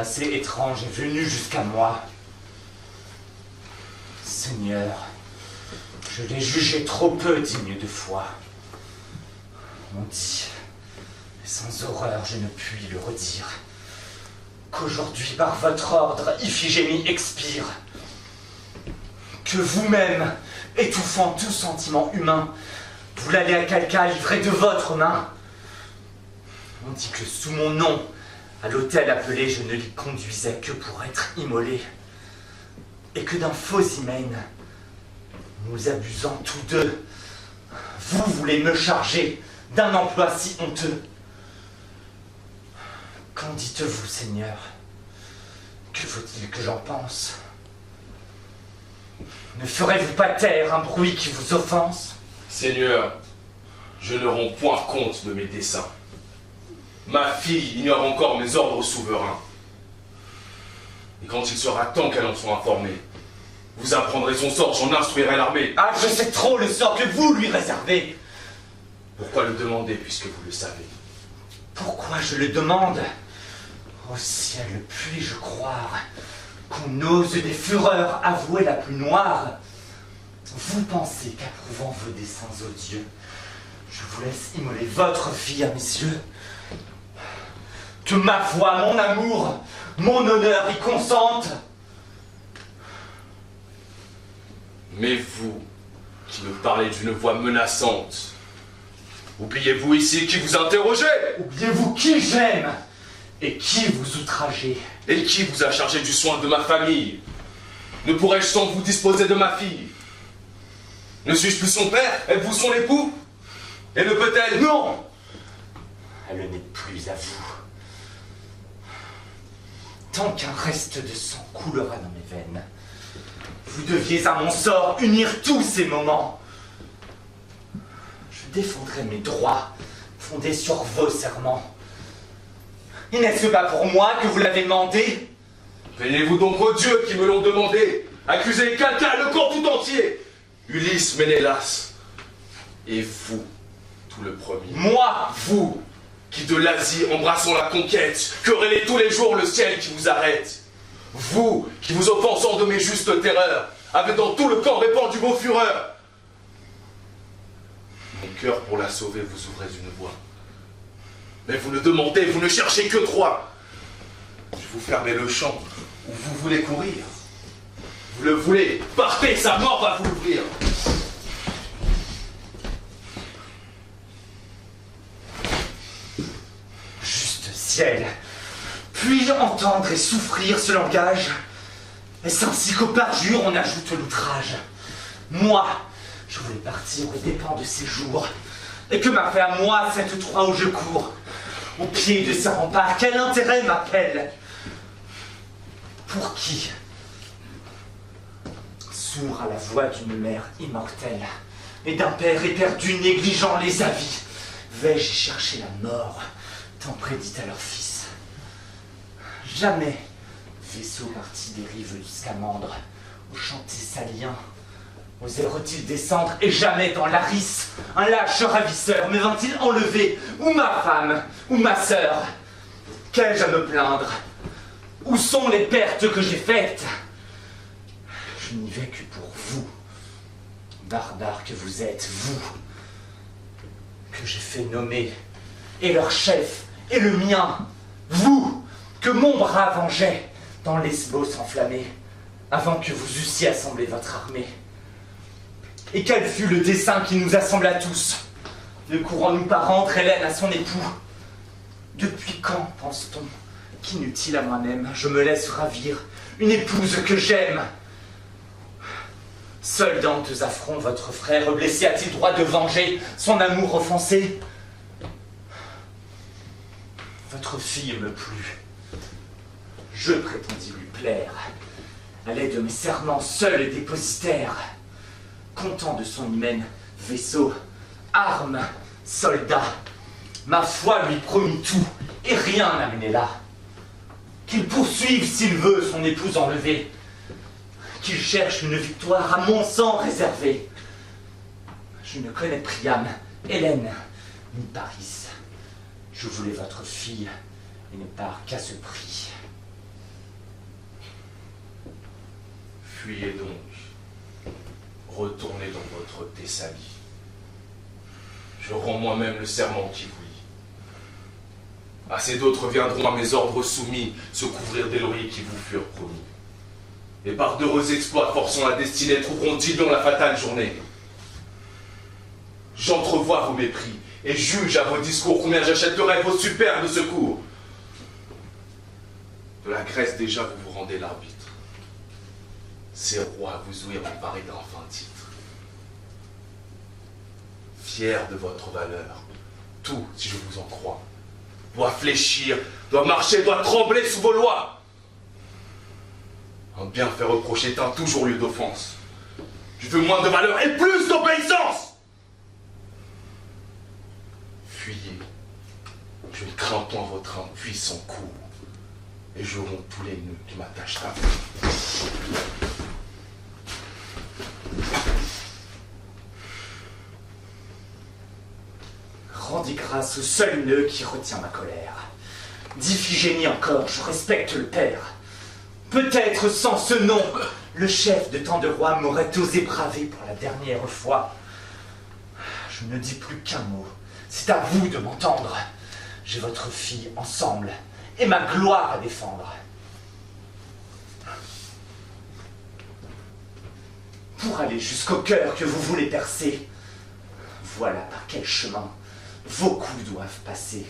assez étrange est venu jusqu'à moi. Seigneur, je l'ai jugé trop peu digne de foi. On dit, et sans horreur je ne puis le redire, qu'aujourd'hui par votre ordre Iphigénie expire, que vous-même, étouffant tout sentiment humain, vous l'allez à Calca livrer de votre main. On dit que sous mon nom, à l'autel appelé, je ne l'y conduisais que pour être immolé, et que d'un faux hymen, nous abusant tous deux, vous voulez me charger d'un emploi si honteux. Qu'en dites-vous, Seigneur? Que faut-il que j'en pense? Ne ferez-vous pas taire un bruit qui vous offense? Seigneur, je ne rends point compte de mes desseins. Ma fille ignore encore mes ordres souverains. Et quand il sera temps qu'elle en soit informée, vous apprendrez son sort, j'en instruirai l'armée. Ah, je sais trop le sort que vous lui réservez. Pourquoi le demander puisque vous le savez? Pourquoi je le demande? Au ciel, puis-je croire qu'on ose des fureurs avouer la plus noire? Vous pensez qu'approuvant vos desseins odieux, je vous laisse immoler votre fille à mes yeux? Que ma foi, mon amour, mon honneur y consentent? Mais vous, qui me parlez d'une voix menaçante, oubliez-vous ici qui vous interrogez? Oubliez-vous qui j'aime et qui vous outragez? Et qui vous a chargé du soin de ma famille? Ne pourrais-je sans vous disposer de ma fille? Ne suis-je plus son père? Êtes-vous son époux? Et ne peut-elle... Non! Elle n'est plus à vous. Tant qu'un reste de sang coulera dans mes veines, vous deviez à mon sort unir tous ces moments. Je défendrai mes droits, fondés sur vos serments. Et n'est-ce pas pour moi que vous l'avez demandé? Plaignez-vous donc aux dieux qui me l'ont demandé. Accusez Calca, le corps tout entier. Ulysse, Ménélas. Et vous, tout le premier. Moi, Vous, qui de l'Asie, embrassant la conquête, querellez tous les jours le ciel qui vous arrête. Vous, qui vous offensant de mes justes terreurs, avez dans tout le camp répandu vos fureurs. Mon cœur, pour la sauver, vous ouvrez une voie. Mais vous ne demandez, vous ne cherchez que droit. Je vous fermez le champ où vous voulez courir. Vous le voulez, partez, sa mort va vous l'ouvrir. juste ciel, puis-je entendre et souffrir ce langage? Est-ce ainsi qu'au parjure on ajoute l'outrage? Moi, je voulais partir aux dépens de ces jours, et que m'a fait à moi cette Troie où je cours? Au pied de ces remparts, quel intérêt m'appelle? Pour qui? Sourd à la voix d'une mère immortelle, et d'un père éperdu négligeant les avis, vais-je chercher la mort, tant prédite à leur fils? Jamais, vaisseau parti des rives du Scamandre, au chantier salien, osèrent-ils descendre, et jamais dans Larisse, un lâche ravisseur me vint-il enlever, ou ma femme, ou ma sœur? Qu'ai-je à me plaindre? Où sont les pertes que j'ai faites? Je n'y vais que pour vous, barbares que vous êtes, vous, que j'ai fait nommer, et leur chef, et le mien, vous, que mon bras vengeait dans Lesbos enflammé, avant que vous eussiez assemblé votre armée. Et quel fut le dessein qui nous assembla tous, ne courant-nous pas rendre Hélène à son époux? Depuis quand, pense-t-on, qu'inutile à moi-même, je me laisse ravir une épouse que j'aime? Seul dans deux affronts, votre frère blessé a-t-il droit de venger son amour offensé? Votre fille me plut. Je prétendis lui plaire. À l'aide de mes serments, seul et dépositaire, content de son hymen, vaisseau, armes, soldats, ma foi lui promit tout, et rien n'a mené là. Qu'il poursuive s'il veut son épouse enlevée, qu'il cherche une victoire à mon sang réservée. Je ne connais Priam, Hélène, ni Paris. Je voulais votre fille, et ne pars qu'à ce prix. Fuyez donc. Retournez dans votre Thessalie. Je rends moi-même le serment qui vous lie. Assez d'autres viendront à mes ordres soumis se couvrir des lauriers qui vous furent promis. Et par d'heureux exploits forçant la destinée trouveront Dilion la fatale journée. J'entrevois vos mépris et juge à vos discours combien j'achèterai vos superbes secours. De la Grèce déjà vous vous rendez l'arbitre. Ces rois vous ouïrent parler d'un fin titre. Fier de votre valeur, tout, si je vous en crois, doit fléchir, doit marcher, doit trembler sous vos lois. Un bien fait reprocher est un toujours lieu d'offense. Je veux moins de valeur et plus d'obéissance. Fuyez, je ne crains point votre impuissant coup, et je romps tous les nœuds qui m'attachent à vous. Rendez grâce au seul nœud qui retient ma colère. d'Iphigénie encore, je respecte le père. Peut-être sans ce nom, le chef de tant de rois m'aurait osé braver pour la dernière fois. Je ne dis plus qu'un mot, c'est à vous de m'entendre. J'ai votre fille ensemble, et ma gloire à défendre. Pour aller jusqu'au cœur que vous voulez percer, voilà par quel chemin vos coups doivent passer.